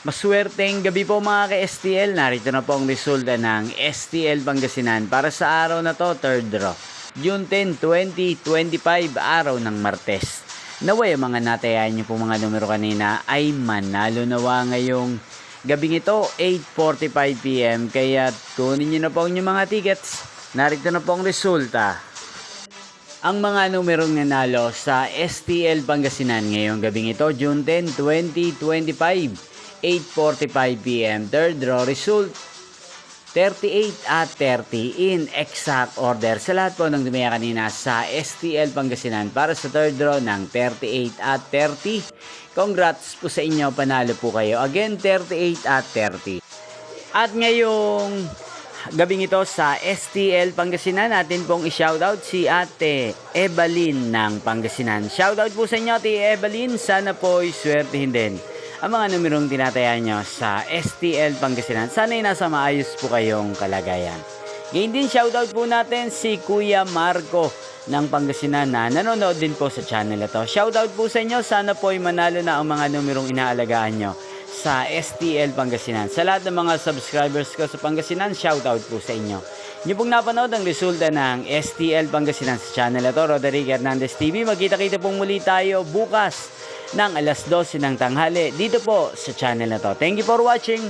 Maswerteng gabi po mga ka-STL. Narito na po ang resulta ng STL Pangasinan para sa araw na to, third draw. June 10, 2025, araw ng Martes. Naway ang mga natayan nyo po mga numero kanina ay manalo nawa ngayong gabing ito, 8:45 PM. Kaya kunin nyo na po ang inyong mga tickets. Narito na po ang resulta. Ang mga numerong nanalo sa STL Pangasinan ngayong gabing ito, June 10, 2025, 8:45 PM. Third draw result, 38 at 30 in exact order. Sa lahat po ng dumaya kanina sa STL Pangasinan para sa third draw ng 38 at 30. Congrats po sa inyo, panalo po kayo. Again, 38 at 30. At ngayong gabing ito sa STL Pangasinan, natin pong i-shoutout si Ate Ebalyn ng Pangasinan. Shoutout po sa inyo, Ate Ebalyn. Sana po iswertihin din ang mga numerong tinataya nyo sa STL Pangasinan. Sana'y nasa maayos po kayong kalagayan. Ngayon din, shoutout po natin si Kuya Marco ng Pangasinan na nanonood din po sa channel ito. Shoutout po sa inyo. Sana po ay manalo na ang mga numerong inaalagaan nyo sa STL Pangasinan. Sa lahat ng mga subscribers ko sa Pangasinan, shoutout po sa inyo. Nyo pong napanood ang resulta ng STL Pangasinan sa channel ito, Roderick Hernandez TV. Magkita-kita pong muli tayo bukas ng alas 12 ng tanghali dito po sa channel na to. Thank you for watching.